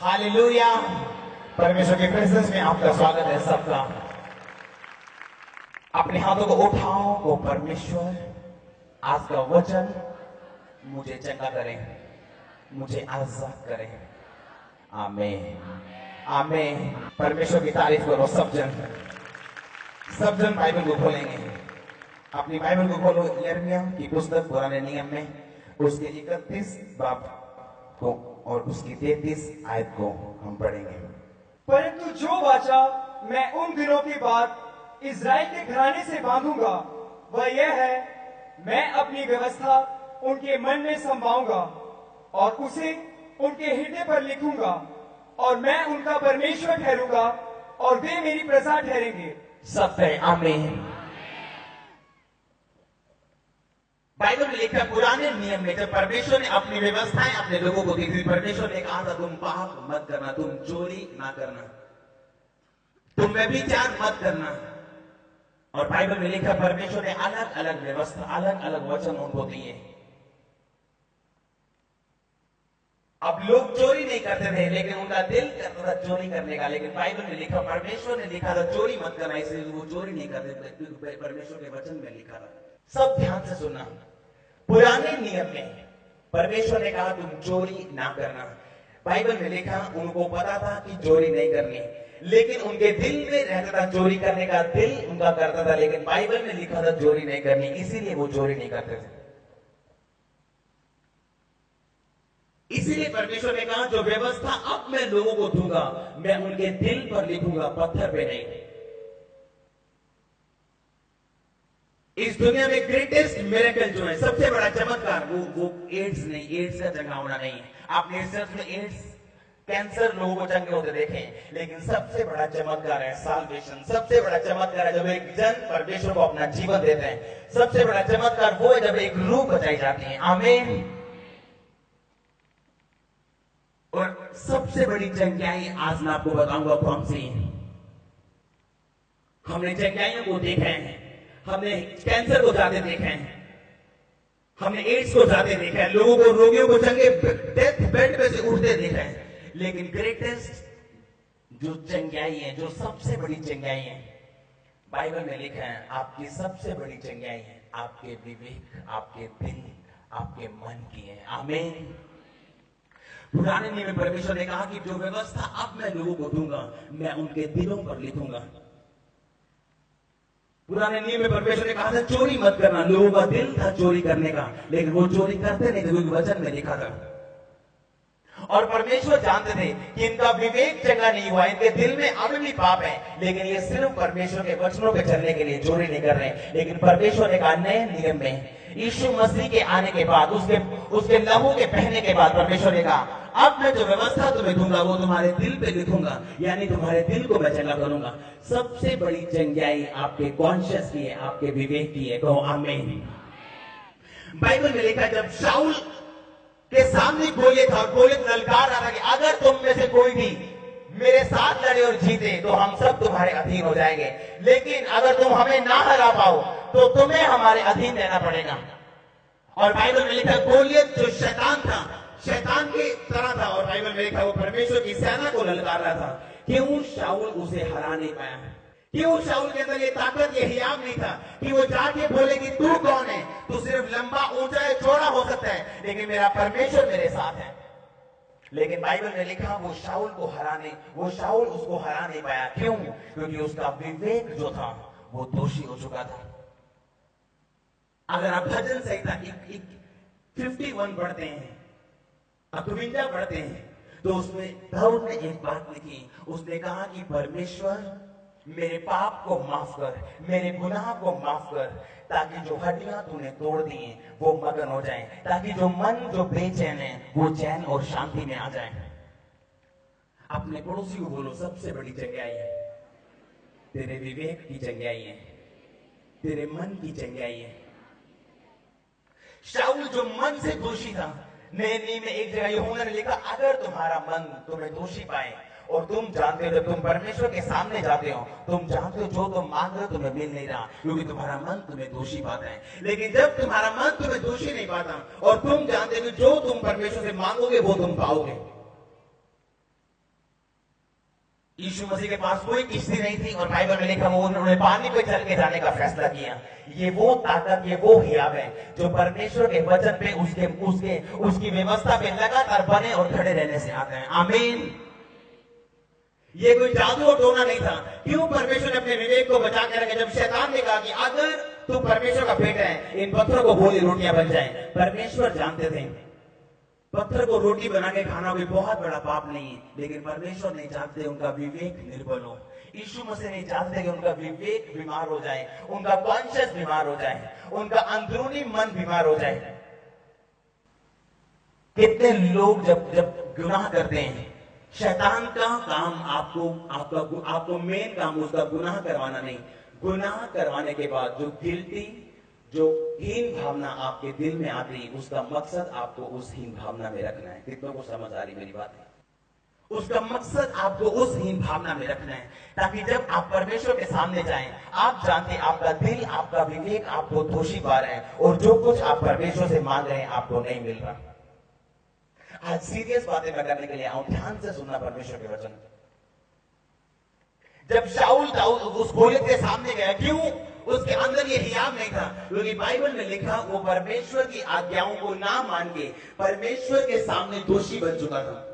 Hallelujah. परमेश्वर के presence में आपका स्वागत है सबका। अपने हाथों को उठाओ। वो परमेश्वर आज का वचन मुझे चंगा करे, मुझे आजाद करे। आमीन आमीन। परमेश्वर की तारीफ करो सब जन बाइबल को खोलेंगे। अपनी बाइबल को खोलो। यिर्मयाह की पुस्तक पुराने नियम में उसके 31 बाब को और उसकी 33 आयत को हम पढ़ेंगे। परंतु जो वाचा मैं उन दिनों के बाद इज़राइल के घराने से बांधूंगा वह यह है, मैं अपनी व्यवस्था उनके मन में समाऊंगा और उसे उनके हृदय पर लिखूंगा, और मैं उनका परमेश्वर ठहरूंगा और वे मेरी प्रजा ठहरेंगे। सब कहें आमीन। बाइबल में लिखा पुराने नियम में जब परमेश्वर ने अपनी व्यवस्थाएं अपने लोगों को दी थी, परमेश्वर ने कहा था तुम पाप मत करना, तुम चोरी ना करना, तुम व्यभिचार मत करना। और बाइबल में लिखा परमेश्वर ने अलग अलग व्यवस्था, अलग अलग वचन उनको दिए। अब लोग चोरी नहीं करते थे, लेकिन उनका दिल करता था चोरी करने का। लेकिन बाइबल में लिखा, परमेश्वर ने लिखा था चोरी मत करना, इसलिए वो चोरी नहीं करते थे। परमेश्वर के वचन में लिखा था। सब ध्यान से सुनना। पुराने नियम में परमेश्वर ने कहा तुम चोरी ना करना। बाइबल में लिखा उनको पता था कि चोरी नहीं करनी, लेकिन उनके दिल में रहता था चोरी करने का, दिल उनका करता था, लेकिन बाइबल में लिखा था चोरी नहीं करनी, इसीलिए वो चोरी नहीं करते थे। इसीलिए परमेश्वर ने कहा जो व्यवस्था अब मैं लोगों को दूंगा, मैं उनके दिल पर लिखूंगा, पत्थर पे नहीं। इस दुनिया में ग्रेटेस्ट मिरेकल जो है, सबसे बड़ा चमत्कार, वो एड्स नहीं, एड्स का चंगा होना नहीं है। आपने इस चर्च में एड्स, कैंसर लोगों को चंगे होते देखे, लेकिन सबसे बड़ा चमत्कार है साल्वेशन। सबसे बड़ा चमत्कार है जब एक जन परमेश्वर को अपना जीवन देते हैं। सबसे बड़ा चमत्कार वो है जब एक रूह बचाई जाती है। आमीन। और सबसे बड़ी चंगाई आज मैं आपको बताऊंगा कौन सी है। हमने चंगाइयों को देखा है, हमने कैंसर को जाते देखा है, हमने एड्स को जाते देखा है, लोगों को, रोगियों को चंगे डेथ बेड पे से उठते देखा है। लेकिन ग्रेटेस्ट जो चंगाई है, जो सबसे बड़ी चंगाई है, बाइबल में लिखा है आपकी सबसे बड़ी चंगाई है आपके विवेक, आपके दिल, आपके मन की है। आमीन। पुराने नियम में परमेश्वर ने कहा कि जो व्यवस्था अब मैं लोगों को दूंगा, मैं उनके दिलों पर लिखूंगा। पुराने नियम में परमेश्वर ने कहा था चोरी मत करना, लोगों का दिल था चोरी करने का, लेकिन वो चोरी करते नहीं थे क्योंकि वचन में लिखा था। और परमेश्वर जानते थे कि इनका विवेक चंगा नहीं हुआ, इनके दिल में अभी भी पाप है, लेकिन ये सिर्फ परमेश्वर के वचनों पे चलने के लिए चोरी नहीं कर रहे। लेकिन परमेश्वर ने कहा नए नियम में यीशु मसीह के आने के बाद, उसके लहू के बहने के बाद, परमेश्वर ने कहा अब मैं जो व्यवस्था तुम्हें दूंगा वो तुम्हारे दिल पे लिखूंगा, यानी तुम्हारे दिल को मैं चंगा करूंगा। सबसे बड़ी चंगाई आपके कॉन्शियस की है, आपके विवेक की है। कहो आमीन। बाइबल में लिखा जब शाऊल के सामने गोलियत था और गोलियत ललकार रहा था कि अगर तुम में से कोई भी मेरे साथ लड़े और जीते तो हम सब तुम्हारे अधीन हो जाएंगे, लेकिन अगर तुम हमें ना हरा पाओ तो तुम्हें हमारे अधीन रहना पड़ेगा। और बाइबल में लिखा गोलियत जो शैतान था, शैतान की तरह था, और बाइबल में लिखा वो परमेश्वर की सेना को ललकार रहा था। क्यों शाऊल उसे हरा नहीं पाया? क्यों शाऊल के अंदर ये ताकत, ये हियाव नहीं था कि वो जाके बोले कि तू कौन है? तू सिर्फ लंबा, ऊंचा या चौड़ा हो सकता है, लेकिन मेरा परमेश्वर मेरे साथ है। लेकिन बाइबल में लिखा वो शाऊल उसको हरा नहीं पाया। क्यों? क्योंकि उसका विवेक जो था वो दोषी हो चुका था। अगर आप भजन संहिता 51 पढ़ते हैं, 52 पढ़ते हैं, तो उसमें दाऊद ने एक बात लिखी। उसने कहा कि परमेश्वर मेरे पाप को माफ कर, मेरे गुनाह को माफ कर, ताकि जो हड्डियां तूने तोड़ दी हैं वो मगन हो जाएं, ताकि जो मन जो बेचैन है वो चैन और शांति में आ जाए। अपने पड़ोसी को बोलो सबसे बड़ी चंगाई है तेरे विवेक की चंगाई है, तेरे मन की चंगाई है। शाऊल जो मन से दोषी था, नए नियम में एक जगह यूहन्ना ने लिखा अगर तुम्हारा मन तुम्हें दोषी पाए, और तुम जानते हो जब तुम परमेश्वर के सामने जाते हो, तुम जानते हो जो तुम मांग रहे हो तुम्हें मिल नहीं रहा, क्योंकि तुम्हारा मन तुम्हें दोषी पाता है। लेकिन जब तुम्हारा मन तुम्हें दोषी नहीं पाता और तुम जानते हो जो तुम परमेश्वर से मांगोगे वो तुम पाओगे, यीशु मसीह के पास कोई किश्ती नहीं थी और बाइबल में लिखा वो उन्होंने पानी पे चल के जाने का फैसला किया। ये वो ताकत, ये वो हियाव है जो परमेश्वर के वचन पे उसकी व्यवस्था पे लगातार बने और खड़े रहने से आते हैं। आमीन। ये कोई जादू और टोना नहीं था। क्यों परमेश्वर ने अपने विवेक को बचा के रखे? जब शैतान ने कहा कि अगर तू परमेश्वर का बेटा है, इन पत्थरों को भोली रोटियां बन जाए। परमेश्वर जानते थे पत्थर को रोटी बना के खाना कोई बहुत बड़ा पाप नहीं है, लेकिन परमेश्वर नहीं चाहते उनका विवेक निर्बल हो। यीशु मसीह नहीं चाहते कि उनका विवेक बीमार हो जाए, उनका कॉन्शियस बीमार हो जाए, उनका अंदरूनी मन बीमार हो जाए। कितने लोग जब गुनाह करते हैं, शैतान का काम आपको मेन काम उसका गुनाह करवाना नहीं, गुनाह करवाने के बाद जो गिल्टी, जो हीन भावना आपके दिल में आती है, उसका मकसद आपको उस हीन भावना में रखना है। कितनों को समझ आ रही मेरी बात है? उसका मकसद आपको उस हीन भावना में रखना है, ताकि जब आप परमेश्वर के सामने जाएं, आप जानते आपका दिल, आपका विवेक आपको दोषी पा रहे हैं और जो कुछ आप परमेश्वर से मांग रहे हैं आपको नहीं मिल रहा। आज सीरियस बातें मैं करने के लिए आऊं, ध्यान से सुनना परमेश्वर के वचन। जब शाऊल दाऊद उस गोलियत के सामने गया, क्यों? उसके अंदर ये हियाव नहीं था, क्योंकि बाइबल में लिखा वो परमेश्वर की आज्ञाओं को ना मान के परमेश्वर के सामने दोषी बन चुका था।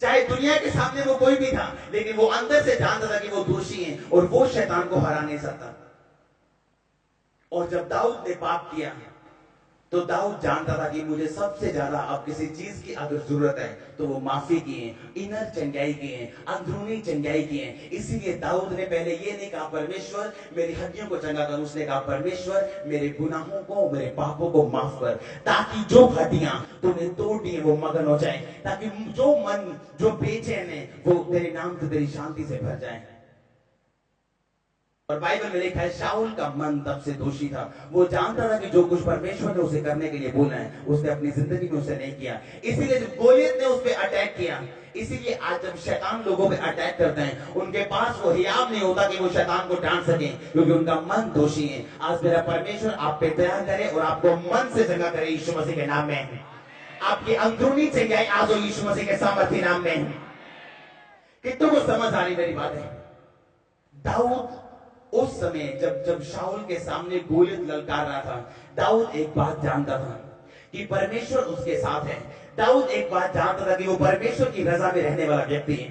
चाहे दुनिया के सामने वो कोई भी था, लेकिन वो अंदर से जानता था कि वो दोषी है और वो शैतान को हरा नहीं सकता। और जब दाऊद ने पाप किया तो दाऊद जानता था कि मुझे सबसे ज्यादा अब किसी चीज की अगर जरूरत है तो वो माफी की है, इनर चंगाई की है, अंदरूनी चंगाई की है। इसीलिए दाऊद ने पहले ये नहीं कहा परमेश्वर मेरी हड्डियों को चंगा कर, उसने कहा परमेश्वर मेरे गुनाहों को, मेरे पापों को माफ कर, ताकि जो हड्डियां तूने तोड़ दी वो मगन हो जाए, ताकि जो मन जो बेचैन है वो तेरे नाम से, तेरी शांति से भर जाए। और बाइबल में लिखा है शाऊल का मन तब से दोषी था। वो जानता था कि जो कुछ परमेश्वर ने उसे करने के लिए बोला है उसने अपनी जिंदगी में उसे नहीं किया। इसीलिए जब गोलियत ने उस पर अटैक किया, इसीलिए आज जब शैतान लोगों पे अटैक करते हैं उनके पास वो हियाव नहीं होता कि वो शैतान को डांट सके, क्योंकि उनका मन दोषी है। आज मेरा परमेश्वर आप पे दया करे और आपको मन से चंगा करे यीशु मसीह के नाम में। आपकी अंदरूनी चंगाई आज यीशु मसीह के सामर्थ्य नाम में। कितनों को समझ आ रही मेरी बात है? दाऊद उस समय जब शाऊल के सामने गोलियत ललकार रहा था, दाऊद एक बात जानता था कि परमेश्वर उसके साथ है। दाऊद एक बात जानता था कि वो परमेश्वर की रजा में रहने वाला व्यक्ति है।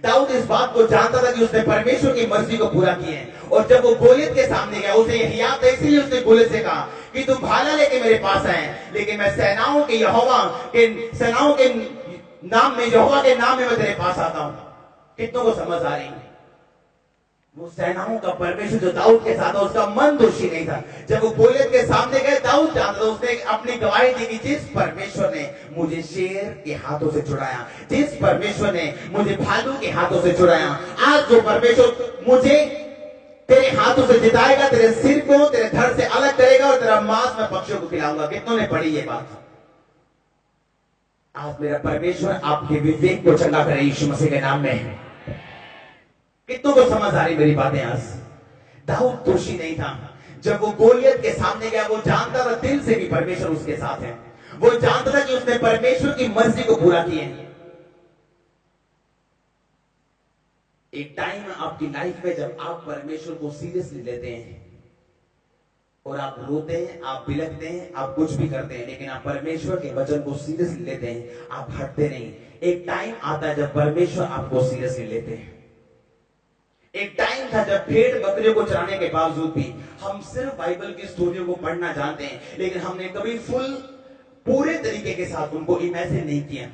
दाऊद इस बात को जानता था कि उसने परमेश्वर की मर्जी को पूरा किया है। और जब वो गोलियत के सामने गया, उसे यह हियाव था, इसीलिए उसने गोलियत से कहा कि तू भाला लेके मेरे पास आए, लेकिन मैं सेनाओं के यहोवा के नाम में, यहोवा के नाम में मैं तेरे पास आता हूं। कितनों को समझ आ रही है? वो सेनाओं का परमेश्वर जो दाऊद के साथ था, उसका मन दोषी नहीं था। जब वो गोलियत के सामने गए, दाऊद जानता था, उसने अपनी गवाही दी कि जिस परमेश्वर ने मुझे शेर के हाथों से छुड़ाया, जिस परमेश्वर ने मुझे भालू के हाथों से छुड़ाया, आज जो परमेश्वर मुझे तेरे हाथों से जिताएगा, तेरे सिर को तेरे धड़ से अलग करेगा और तेरा मांस मैं पक्षियों को खिलाऊंगा। कितनों ने पढ़ी ये बात? आज मेरा परमेश्वर आपके विवेक को चंगा करे यीशु मसीह के नाम में। कितनों को समझ आ रही मेरी बातें? आज दाऊद दोषी नहीं था। जब वो गोलियत के सामने गया, वो जानता था दिल से भी परमेश्वर उसके साथ है। वो जानता था कि उसने परमेश्वर की मर्जी को पूरा किया। एक टाइम है आपकी लाइफ में जब आप परमेश्वर को सीरियसली लेते हैं और आप रोते हैं, आप बिलखते हैं, आप कुछ भी करते हैं, लेकिन आप परमेश्वर के वचन को सीरियसली लेते हैं, आप हटते नहीं। एक टाइम आता है जब परमेश्वर आपको सीरियसली लेते हैं। एक टाइम था जब भेड़ बकरियों को चराने के बावजूद भी हम सिर्फ बाइबल की स्टोरियों को पढ़ना जानते हैं, लेकिन हमने कभी पूरे तरीके के साथ उनको इमेजिन नहीं किया।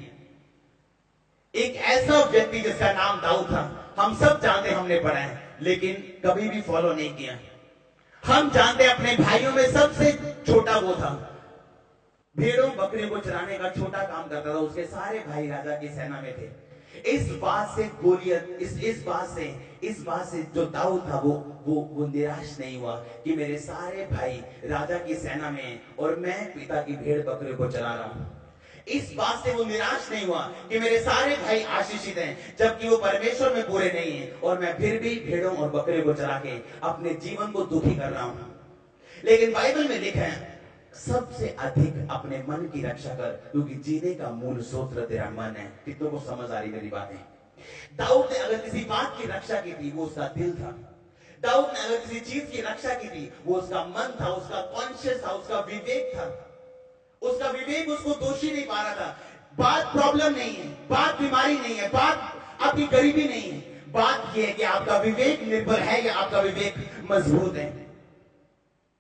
एक ऐसा व्यक्ति जिसका नाम दाऊद था, हम सब जानते, हमने पढ़ा है, लेकिन कभी भी फॉलो नहीं किया। हम जानते अपने भाइयों में सबसे छोटा वो था, भेड़ों बकरियों को चराने का छोटा काम करता था। उसके सारे भाई राजा की सेना में थे। इस बात से गोलियत, इस बात से जो दाऊद था वो निराश नहीं हुआ कि मेरे सारे भाई राजा की सेना में और मैं पिता की भेड़ बकरियों को चला रहा हूं। इस बात से वो निराश नहीं हुआ कि मेरे सारे भाई आशीषित हैं, जबकि वो परमेश्वर में पूरे नहीं है और मैं फिर भी भेड़ों और बकरियों को चला के अपने जीवन को दुखी कर रहा हूं। लेकिन बाइबल में लिखा है सबसे अधिक अपने मन की रक्षा कर, क्योंकि जीने का मूल सूत्र तेरा मन है। कितनों को समझ आ रही मेरी बातें? दाऊद ने अगर किसी बात की रक्षा की थी, वो उसका दिल था। दाऊद ने अगर किसी चीज की रक्षा की थी, वो उसका मन था, उसका कॉन्शियस था, उसका विवेक था। उसका विवेक उसको दोषी नहीं पा रहा था। बात प्रॉब्लम नहीं है, बात बीमारी नहीं है, बात आपकी गरीबी नहीं है, बात यह है कि आपका विवेक निर्बल है या आपका विवेक मजबूत है।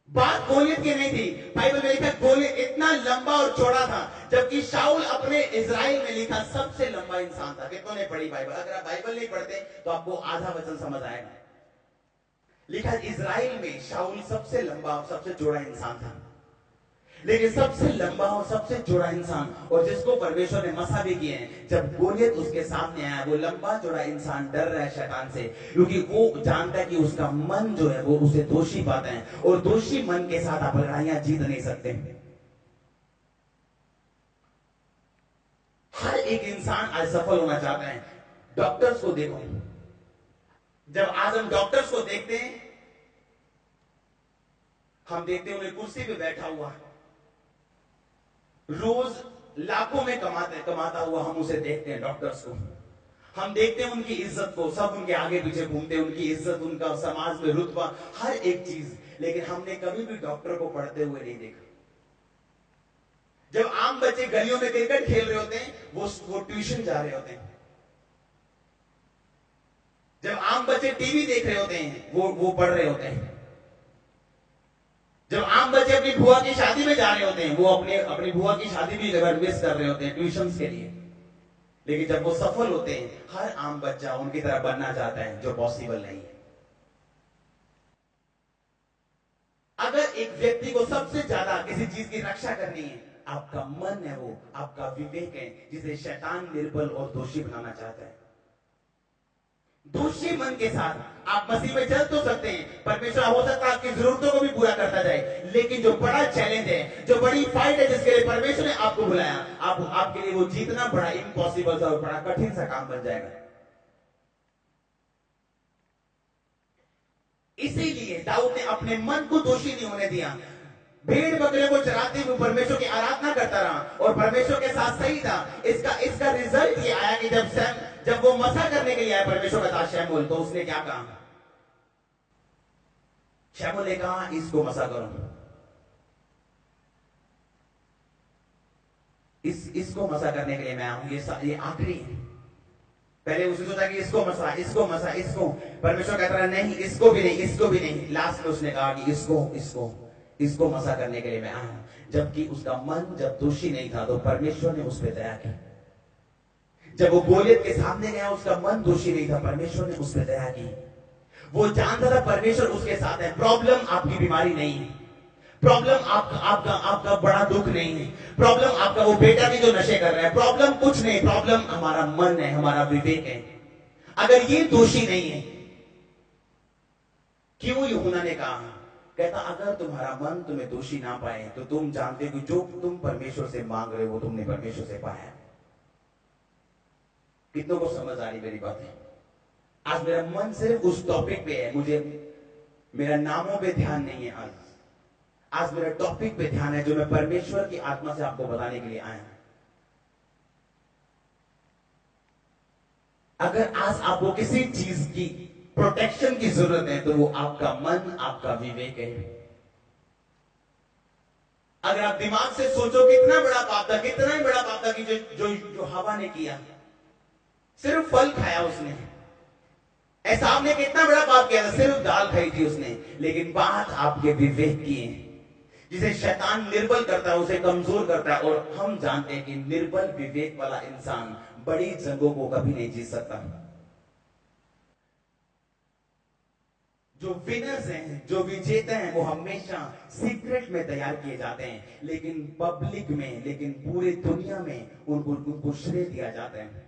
बात गोलियत की नहीं थी। बाइबल में लिखा गोलियत इतना लंबा और चौड़ा था, जबकि शाऊल अपने इजराइल में लिखा सबसे लंबा इंसान था। कितनों ने पढ़ी बाइबल? अगर आप बाइबल नहीं पढ़ते तो आपको आधा वचन समझ आएगा। लिखा इजराइल में शाऊल सबसे लंबा और सबसे चौड़ा इंसान था, लेकिन सबसे लंबा और सबसे चौड़ा इंसान और जिसको परमेश्वर ने मसा भी किए हैं, जब गोलियत उसके सामने आया, वो लंबा चौड़ा इंसान डर रहा है शैतान से, क्योंकि वो जानता है कि उसका मन जो है वो उसे दोषी पाता है, और दोषी मन के साथ आप लड़ाइयां जीत नहीं सकते। हर एक इंसान आज सफल होना चाहता है। डॉक्टर्स को देखो, जब आज हम डॉक्टर्स को देखते हैं, हम देखते हैं उन्हें कुर्सी पे बैठा हुआ, रोज लाखों में कमाता हुआ हम उसे देखते हैं। डॉक्टर्स को हम देखते हैं, उनकी इज्जत को, सब उनके आगे पीछे घूमते हैं, उनकी इज्जत, उनका समाज में रुतबा, हर एक चीज, लेकिन हमने कभी भी डॉक्टर को पढ़ते हुए नहीं देखा। जब आम बच्चे गलियों में क्रिकेट खेल रहे होते हैं, वो ट्यूशन जा रहे होते हैं। जब आम बच्चे टीवी देख रहे होते हैं, वो पढ़ रहे होते हैं। जब आम बच्चे अपनी बुआ की शादी में जा रहे होते हैं, वो अपनी बुआ की शादी भी मिस कर रहे होते हैं ट्यूशंस के लिए। लेकिन जब वो सफल होते हैं, हर आम बच्चा उनकी तरह बनना चाहता है, जो पॉसिबल नहीं है। अगर एक व्यक्ति को सबसे ज्यादा किसी चीज की रक्षा करनी है, आपका मन है, वो आपका विवेक है, जिसे शैतान निर्बल और दोषी बनाना चाहता है। दोषी मन के साथ आप मसीह में चल तो सकते हैं, परमेश्वर हो सकता है आपकी जरूरतों को भी पूरा करता जाए, लेकिन जो बड़ा चैलेंज है, जो बड़ी फाइट है जिसके लिए परमेश्वर ने आपको बुलाया, आपके लिए वो जीतना बड़ा इम्पॉसिबल सा और बड़ा कठिन सा काम बन जाएगा। इसीलिए दाऊद ने अपने मन को दोषी नहीं होने दिया। भेड़ बकरे को चराते हुए परमेश्वर की आराधना करता रहा और परमेश्वर के साथ सही था। इसका रिजल्ट ये आया कि जब वो मसा करने के लिए आया परमेश्वर का दास शमूएल, तो उसने क्या कहा? शमूएल ने कहा, इसको मसा करो, इसको मसा करने के लिए मैं आऊं, ये आखिरी। पहले उसने सोचा कि इसको मसा, इसको मसा, इसको। परमेश्वर कहता रहा नहीं, इसको भी नहीं, इसको भी नहीं। लास्ट में उसने कहा कि इसको मसा करने के लिए मैं आया। जबकि उसका मन जब दोषी नहीं था, तो परमेश्वर ने उस पर दया की। जब वो गोलियत के सामने गया, उसका मन दोषी नहीं था, परमेश्वर ने उस पर दया की। वो जानता था परमेश्वर उसके साथ है। प्रॉब्लम आपकी बीमारी नहीं है, प्रॉब्लम आपका बड़ा दुख नहीं है, प्रॉब्लम आपका वो बेटा भी जो नशे कर रहा है, प्रॉब्लम कुछ नहीं, प्रॉब्लम हमारा मन है, हमारा विवेक है। अगर ये दोषी नहीं है, क्यों यूहन्ना ने कहा, कहता अगर तुम्हारा मन तुम्हें दोषी ना पाए, तो तुम जानते हो जो तुम परमेश्वर से मांग रहे हो, तुमने परमेश्वर से पाया। कितनों को समझ आ रही मेरी बातें? आज मेरा मन सिर्फ उस टॉपिक पे है, मेरा नामों पे ध्यान नहीं है। आज मेरा टॉपिक पे ध्यान है, जो मैं परमेश्वर की आत्मा से आपको बताने के लिए आया। अगर आज आपको किसी चीज की प्रोटेक्शन की जरूरत है, तो वो आपका मन, आपका विवेक है। अगर आप दिमाग से सोचो कितना बड़ा पाप था, कितना ही बड़ा पाप था कि जो हवा ने किया, सिर्फ फल खाया उसने। एसाव ने कितना बड़ा पाप किया था, सिर्फ दाल खाई थी उसने। लेकिन बात आपके विवेक की है। जिसे शैतान निर्बल करता है, उसे कमजोर करता है। और हम जानते हैं कि निर्बल विवेक वाला इंसान बड़ी जंगों को कभी नहीं जीत सकता। जो विनर्स हैं, जो विजेता हैं, वो हमेशा सीक्रेट में तैयार किए जाते हैं, लेकिन पब्लिक में, लेकिन पूरी दुनिया में उनको श्रेय दिया जाता है।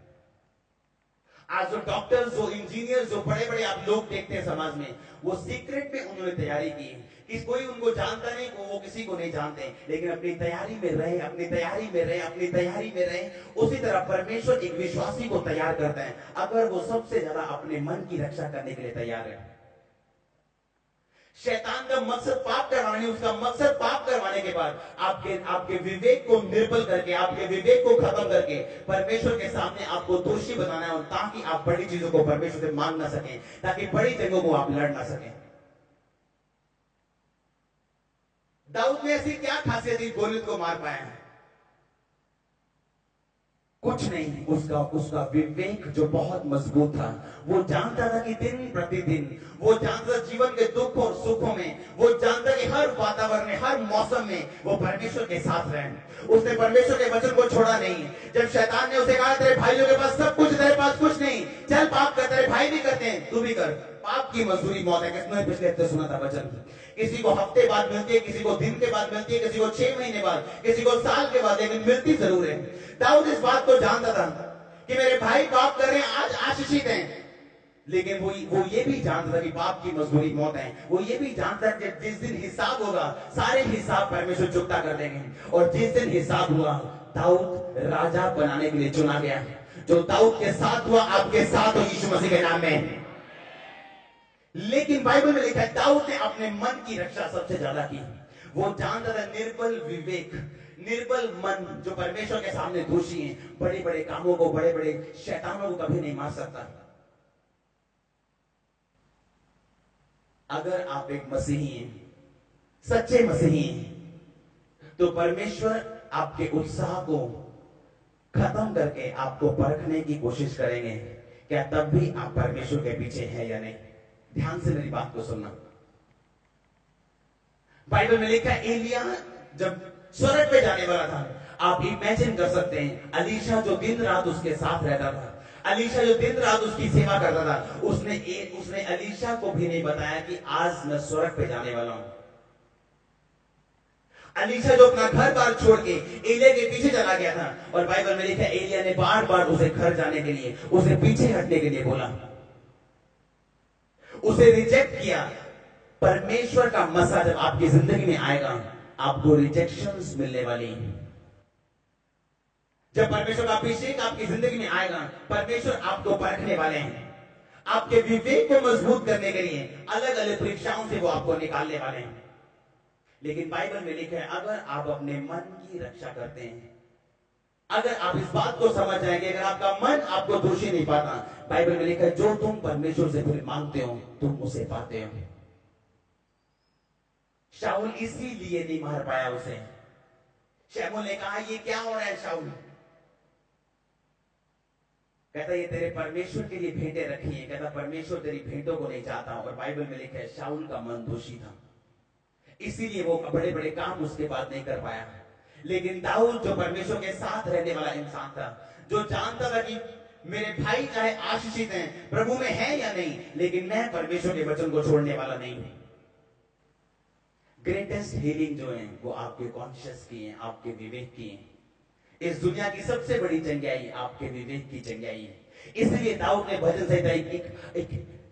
आज जो डॉक्टर्स, जो इंजीनियर्स, जो बड़े बड़े आप लोग देखते हैं समाज में, वो सीक्रेट में उन्होंने तैयारी की है कि कोई उनको जानता नहीं, वो किसी को नहीं जानते, लेकिन अपनी तैयारी में रहे, अपनी तैयारी में रहे, अपनी तैयारी में रहे। उसी तरह परमेश्वर एक विश्वासी को तैयार करता है, अगर वो सबसे ज्यादा अपने मन की रक्षा करने के लिए तैयार है। शैतान का मकसद पाप करवाने, उसका मकसद पाप करवाने के बाद आपके विवेक को निर्बल करके, आपके विवेक को खत्म करके परमेश्वर के सामने आपको दोषी बनाना है, और ताकि आप बड़ी चीजों को परमेश्वर से मांग ना सकें, ताकि बड़ी जंगों को आप लड़ ना सकें। दाऊद में ऐसी क्या खासियत थी गोलियत को मार पाया है? कुछ नहीं, उसका विवेक जो बहुत मजबूत था। वो जानता था कि दिन प्रतिदिन, वो जानता था जीवन के दुख और सुखों में, वो जानता कि हर वातावरण में, हर मौसम में वो परमेश्वर के साथ रहे। उसने परमेश्वर के वचन को छोड़ा नहीं। जब शैतान ने उसे कहा तेरे भाइयों के पास सब कुछ, तेरे पास कुछ नहीं, चल पाप कर, तेरे भाई भी करते हैं, तू भी कर। पाप की मजदूरी मौत है। किसने पिछले हफ्ते सुना था वचन? किसी को हफ्ते बाद मिलती है, किसी को दिन के बाद मिलती है, किसी को 6 महीने बाद, किसी को साल के बाद, लेकिन मिलती जरूर है। दाऊद इस बात को जानता था कि मेरे भाई पाप कर रहे हैं, आज आशीषित हैं, लेकिन वो ये भी जानता था कि पाप की मजदूरी मौत है। वो ये भी जानता था कि जिस दिन हिसाब होगा, सारे हिसाब परमेश्वर चुकता कर देंगे। और जिस दिन हिसाब हुआ, दाऊद राजा बनाने के लिए चुना गया। जो दाऊद के साथ हुआ, आपके साथ हो यीशु मसीह के नाम में। लेकिन बाइबल में लिखा है दाऊद ने अपने मन की रक्षा सबसे ज्यादा की। वो जानता था निर्बल विवेक, निर्बल मन जो परमेश्वर के सामने दोषी है, बड़े बड़े कामों को, बड़े बड़े शैतानों को कभी नहीं मार सकता। अगर आप एक मसीही हैं, सच्चे मसीही हैं, तो परमेश्वर आपके उत्साह को खत्म करके आपको परखने की कोशिश करेंगे, क्या तब भी आप परमेश्वर के पीछे हैं या नहीं। ध्यान से मेरी बात को सुनना। बाइबल में लिखा है एलिया जब स्वर्ग पे जाने वाला था, आप इमेजिन कर सकते हैं अलीशा जो दिन रात उसके साथ रहता था, अलीशा जो दिन रात उसकी सेवा करता था, उसने अलीशा को भी नहीं बताया कि आज मैं स्वर्ग पे जाने वाला हूं। अलीशा जो अपना घर बार छोड़ के एलिया के पीछे चला गया था, और बाइबल में लिखा है एलिया ने बार बार उसे घर जाने के लिए, उसे पीछे हटने के लिए बोला, उसे रिजेक्ट किया। परमेश्वर का मसा जब आपकी जिंदगी में आएगा, आपको रिजेक्शंस मिलने वाली। जब परमेश्वर का अभिषेक आपकी जिंदगी में आएगा, परमेश्वर आपको परखने वाले हैं। आपके विवेक को मजबूत करने के लिए अलग अलग परीक्षाओं से वो आपको निकालने वाले हैं। लेकिन बाइबल में लिखा है अगर आप अपने मन की रक्षा करते हैं, अगर आप इस बात को समझ जाएंगे, अगर आपका मन आपको दोषी नहीं पाता, बाइबल में लिखा है जो तुम परमेश्वर से फिर मांगते हो तुम उसे पाते हो। शाऊल इसीलिए नहीं मार पाया उसे। शमूएल ने कहा ये क्या हो रहा है शाऊल? कहता ये तेरे परमेश्वर के लिए भेंटें रखी है। कहता परमेश्वर तेरी भेंटों को नहीं चाहता। और बाइबल में लिखा है शाऊल का मन दोषी था, इसीलिए वो बड़े बड़े काम उसके बाद नहीं कर पाया। लेकिन दाऊद जो परमेश्वर के साथ रहने वाला इंसान था, जो जानता था कि मेरे भाई चाहे आशीषित हैं, प्रभु में है या नहीं, लेकिन मैं परमेश्वर के वचन को छोड़ने वाला नहीं हूं। ग्रेटेस्ट हीलिंग जो है वो आपके कॉन्शियस की है, आपके विवेक की है। इस दुनिया की सबसे बड़ी चंगाई आपके विवेक की चंगाई है। इसलिए दाऊद ने भजन संहिता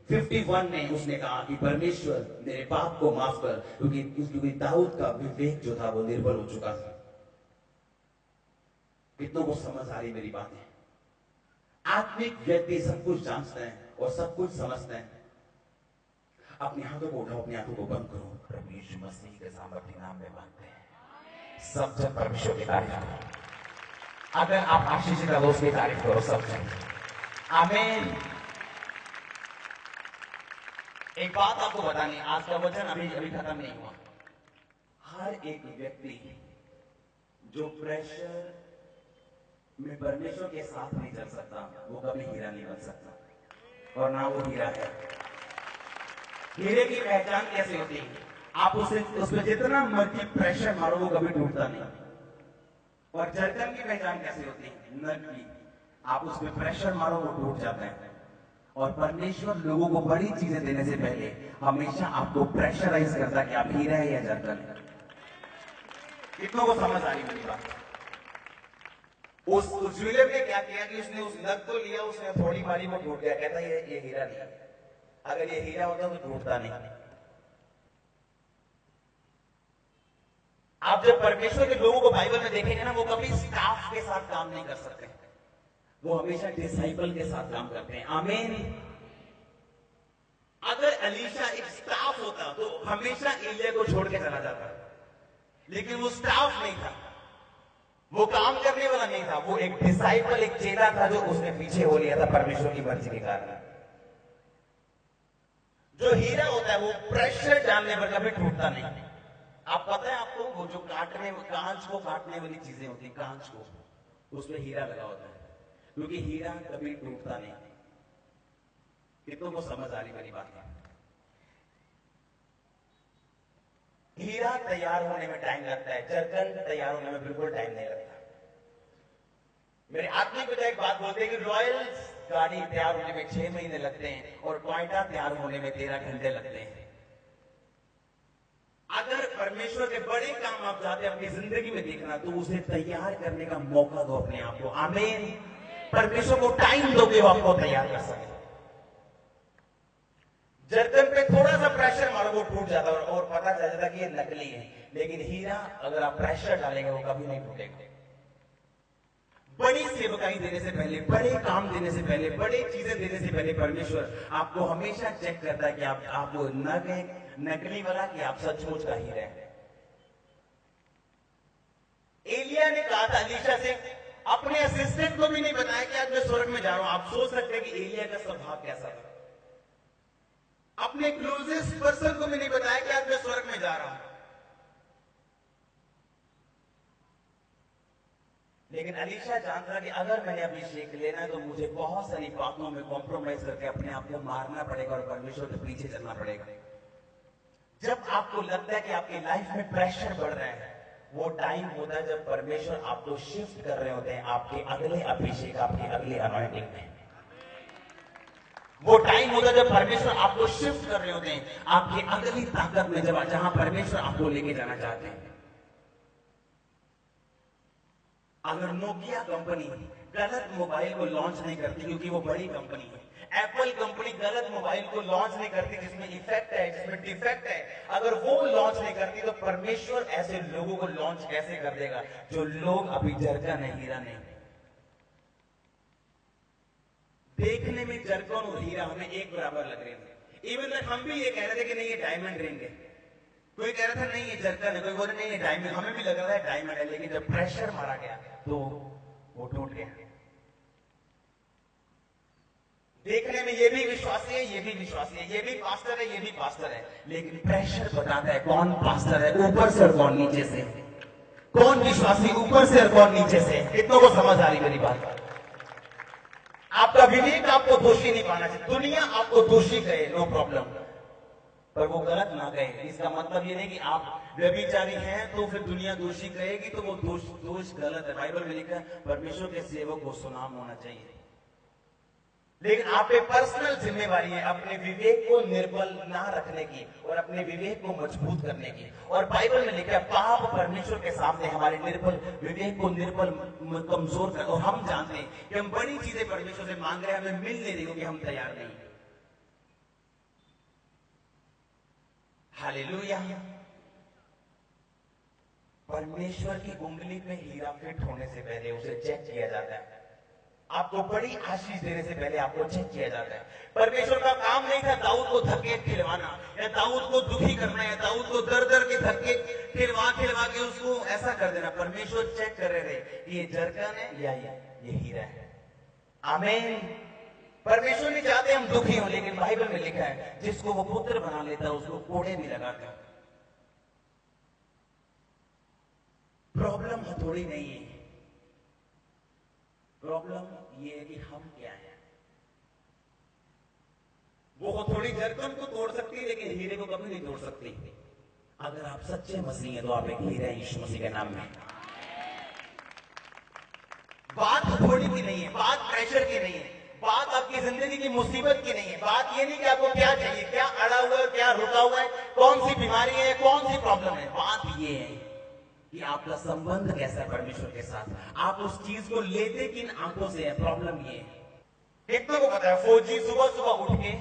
51 में उसने कहा कि परमेश्वर मेरे पाप को माफ कर, क्योंकि दाऊद का विवेक जो था वो निर्बल हो चुका था। कितनों को समझ आ रही मेरी बातें? आत्मिक व्यक्ति सब कुछ जानता है और सब कुछ समझता है। अपने हाथों को उठाओ, अपने हाथों को बंद करो। प्रभु यीशु मसीह के सामर्थ्य नाम में मांगते हैं। सब जन परमेश्वर की तारीफ करो। अगर आप आशीषित हो उसकी तारीफ करो सब जन। आमीन। एक बात आपको बतानी, आज का वचन अभी खत्म नहीं हुआ। हर एक व्यक्ति जो प्रेशर में परमेश्वर के साथ नहीं चल सकता, वो कभी हीरा नहीं बन सकता। और ना वो हीरा है। हीरे की पहचान कैसे होती है? आप उसमें जितना मर्जी प्रेशर मारो वो कभी टूटता नहीं। और जरकन की पहचान कैसे होती है? नट की। आप उसमें प्रेशर मारो वो टूट जाता है। और परमेश्वर लोगों को बड़ी चीजें देने से पहले हमेशा आपको प्रेशराइज करता है कि आप हीरा है या जरकन है। कितनों को समझ आ रही मेरी बात? उस ज्वेलर ने क्या किया कि उसने उस नग को लिया, उसने थोड़ी मारी, वो टूट गया। कहता ये हीरा नहीं। अगर ये हीरा होता तो टूटता नहीं। आप जब परमेश्वर के लोगों को बाइबल में देखेंगे ना, वो कभी स्टाफ के साथ काम नहीं कर सकते, वो हमेशा डिसाइपल के साथ काम करते हैं। आमीन। अगर अलीशा एक स्टाफ होता तो हमेशा एलिया को छोड़ के चला जाता, लेकिन वो स्टाफ नहीं था, वो काम करने वाला नहीं था, वो एक डिसाइपल, एक चेला था जो उसके पीछे हो लिया था परमेश्वर की मर्जी के कारण। जो हीरा होता है वो प्रेशर डालने पर कभी टूटता नहीं। आप पता है आपको, वो जो कांच को काटने वाली चीजें होती है, कांच को, उसमें हीरा लगा होता है, क्योंकि हीरा कभी टूटता नहीं। कितनों को समझ आ रही मेरी बात है? हीरा तैयार होने में टाइम लगता है, जरकन तैयार होने में बिल्कुल टाइम नहीं लगता। मेरे आत्मिक पिता एक बात बोलते हैं कि रॉयल्स गाड़ी तैयार होने में 6 महीने लगते हैं और टोयोटा तैयार होने में 13 घंटे लगते हैं। अगर परमेश्वर के बड़े काम आप चाहते हैं अपनी जिंदगी में देखना, तो उसे तैयार करने का मौका दो अपने आप को। आमीन। परमेश्वर को टाइम दोगे वो आपको तैयार कर सके। जरकन पे थोड़ा सा प्रेशर मारो वो टूट जाता है और पता चल जाता कि ये नकली है, लेकिन हीरा अगर आप प्रेशर डालेंगे वो कभी नहीं टूटेगा। बड़ी सेवकाई देने से पहले, बड़े काम देने से पहले, बड़ी चीजें देने से पहले परमेश्वर आपको हमेशा चेक करता है कि आप वो नकली वाला कि आप सचमुच का हीरा है। एलिया ने कहा था अलीशा से, अपने असिस्टेंट को भी नहीं बताया कि आज मैं स्वर्ग में जा रहा हूं। आप सोच सकते हैं कि एलिया का स्वभाव कैसा था। अपने क्लोजेस्ट पर्सन को भी नहीं बताया कि आज मैं स्वर्ग में जा रहा हूं। लेकिन अलीशा जानता था कि अगर मैंने अभिषेक लेना है तो मुझे बहुत सारी बातों में कॉम्प्रोमाइज करके अपने आप को मारना पड़ेगा और परमेश्वर के पीछे चलना पड़ेगा। जब आपको लगता है कि आपकी लाइफ में प्रेशर बढ़ रहा है, वो टाइम होता है जब परमेश्वर आपको शिफ्ट कर रहे होते हैं आपके अगले अभिषेक, आपके अगले अनॉइंटिंग में। वो टाइम होता है जब परमेश्वर आपको शिफ्ट कर रहे होते हैं आपकी अगली ताकत में, जहां परमेश्वर आपको लेके जाना चाहते हैं। अगर नोकिया कंपनी गलत मोबाइल को लॉन्च नहीं करती, क्योंकि वो बड़ी कंपनी है, एप्पल कंपनी गलत मोबाइल को लॉन्च नहीं करती जिसमें इफेक्ट है, जिसमें डिफेक्ट है, अगर वो लॉन्च नहीं करती तो परमेश्वर ऐसे लोगों को लॉन्च कैसे कर देगा जो लोग अभी जरकन है, हीरा नहीं। देखने में जरकन और हीरा हमें एक बराबर लग रहे थे। इवन तक हम भी ये कह रहे थे कि नहीं ये डायमंड रिंग है, कोई कह रहा था नहीं ये जरकन है, कोई बोल रहा नहीं ये डायमंड, हमें भी लग रहा है डायमंड है, लेकिन जब प्रेशर मारा गया तो वो टूट गया। देखने में ये भी विश्वासी है, ये भी विश्वासी है, ये भी पास्टर है, ये भी पास्टर है, लेकिन प्रेशर बताता है कौन पास्टर है ऊपर से और कौन नीचे से, कौन विश्वासी ऊपर से और कौन नीचे से। कितनों को समझ आ रही मेरी बात? आपका विवेक आपको दोषी नहीं पाना चाहिए। दुनिया आपको दोषी कहे, नो प्रॉब्लम, पर वो गलत ना कहे। इसका मतलब ये नहीं कि आप व्यभिचारी हैं तो फिर दुनिया दोषी कहेगी तो वो दोष गलत है। बाइबल में लिखा है परमेश्वर के सेवक को सुनाम होना चाहिए, लेकिन आप पे पर्सनल जिम्मेवारी है अपने विवेक को निर्बल ना रखने की और अपने विवेक को मजबूत करने की। और बाइबल में लिखा है पाप परमेश्वर के सामने हमारे निर्बल विवेक को निर्बल कमजोर कर, और हम जानते हैं कि हम बड़ी चीजें परमेश्वर से मांग रहे हैं, हमें मिल नहीं रही क्योंकि हम तैयार नहीं। हालेलुया। परमेश्वर की उंगली पे हीरा फिट होने से पहले उसे चेक किया जाता है। आपको बड़ी आशीष देने से पहले आपको चेक किया जाता है। परमेश्वर का काम नहीं था दाऊद को धक्के खिलवाना या दाऊद को दुखी करना या दाऊद को दर दर के धक्के खिलवा के उसको ऐसा कर देना। परमेश्वर चेक कर रहे थे कि ये जरकन है या ये हीरा है। आमीन। परमेश्वर नहीं चाहते हम दुखी हों, लेकिन बाइबल में लिखा है जिसको वो पुत्र बना लेता है उसको कोड़े भी लगाता है। प्रॉब्लम हथौड़ी नहीं है, प्रॉब्लम ये है कि हम क्या है। वो हथौड़ी जरकन को तोड़ सकती है लेकिन हीरे को कभी नहीं तोड़ सकती। अगर आप सच्चे मसीह हैं तो आप एक हीरा हैं यीशु मसीह के नाम में। बात हथौड़ी की नहीं है, बात प्रेशर की नहीं है, बात आपकी जिंदगी की मुसीबत की नहीं है। बात ये नहीं कि आपको क्या चाहिए, क्या अड़ा हुआ है, क्या रुका हुआ है, कौन सी बीमारी है, कौन सी प्रॉब्लम है। बात ये है कि आपका संबंध कैसा है परमेश्वर के साथ, आप उस चीज को लेते किन आंखों से है। प्रॉब्लम ये है। कितनों को पता है फौजी सुबह सुबह उठ के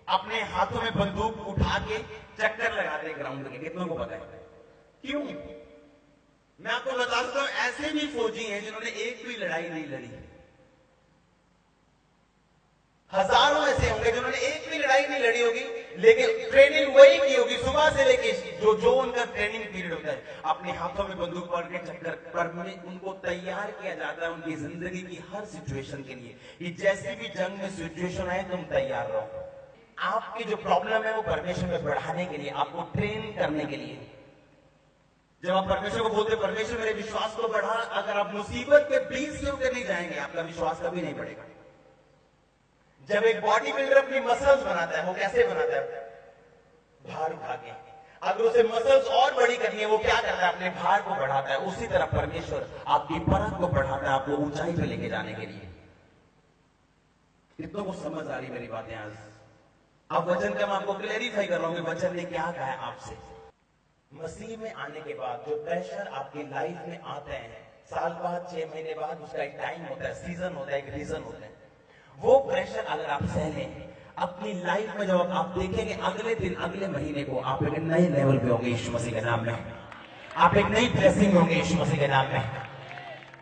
अपने हाथों में बंदूक उठा के चक्कर लगाते हैं ग्राउंड के? कितनों को पता है क्यों? मैं आपको बता सकता हूं ऐसे भी फौजी हैं जिन्होंने एक भी लड़ाई नहीं लड़ी। हजारों ऐसे होंगे जिन्होंने एक भी लड़ाई नहीं लड़ी होगी, लेकिन ट्रेनिंग वही की होगी सुबह से लेके जो उनका ट्रेनिंग पीरियड होता है। अपने हाथों में बंदूक पकड़ के चक्कर पर उनको तैयार किया जाता है उनकी जिंदगी की हर सिचुएशन के लिए कि जैसी भी जंग में सिचुएशन आए तुम तैयार रहो। आपकी जो प्रॉब्लम है वो परमेश्वर में बढ़ाने के लिए, आपको ट्रेन करने के लिए। जब आप परमेश्वर को बोलते परमेश्वर मेरे विश्वास को बढ़ा, अगर आप मुसीबत के बीच से होकर नहीं जाएंगे आपका विश्वास कभी नहीं बढ़ेगा। जब एक बॉडी बिल्डर अपनी मसल्स बनाता है, वो कैसे बनाता है? भार उठा के। अगर उसे मसल्स और बड़ी करनी है, वो क्या करता है? अपने भार को बढ़ाता है। उसी तरह परमेश्वर आपकी परख को बढ़ाता है, आपको ऊंचाई पे लेके जाने के लिए। कितनों को समझ आ रही मेरी बातें आज? अब वचन का मैं आपको क्लेरिफाई कर रहा हूं कि वचन ने क्या कहा है आपसे। मसीह में आने के बाद जो प्रेशर आपकी लाइफ में आते हैं, साल बाद 6 महीने बाद उसका एक टाइम होता है, सीजन होता है, एक रीजन होता है। वो प्रेशर अगर आप सह लें अपनी लाइफ में, जब आप देखेंगे अगले दिन अगले महीने को आप एक नए लेवल पे होंगे यीशु मसीह के नाम में। आप एक नई ब्लेसिंग होंगे यीशु मसीह के नाम में।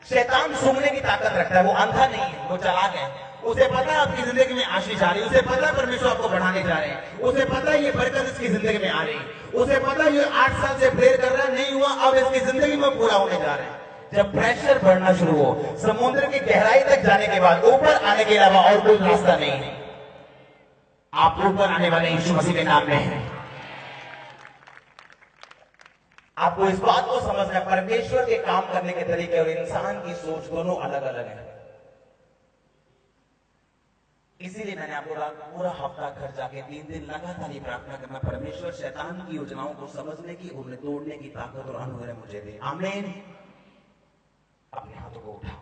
शैतान सूंघने की ताकत रखता है, वो अंधा नहीं है, वो चालाक है। उसे पता है आपकी जिंदगी में आशीष आ रही है, उसे पता है परमेश्वर आपको बढ़ाने जा रहे हैं, उसे पता है ये बरकत इसकी जिंदगी में आ रही है, उसे पता है ये 8 साल से प्रेयर कर रहा है नहीं हुआ, अब इसकी जिंदगी में पूरा होने जा रहा है। जब प्रेशर बढ़ना शुरू हो, समुद्र की गहराई तक जाने के बाद ऊपर आने के अलावा और कोई रास्ता नहीं है। आप ऊपर आने वाले यीशु मसीह के नाम में हैं। आपको इस बात को समझना है, परमेश्वर के काम करने के तरीके और इंसान की सोच दोनों अलग अलग है। इसीलिए मैंने आपको पूरा हफ्ता घर जाके 3 दिन लगातार ये प्रार्थना करना, परमेश्वर शैतान की योजनाओं को समझने की, उन्हें तोड़ने की ताकत और अनुभव मुझे दे। आमीन। अपने हाथों को उठाओ।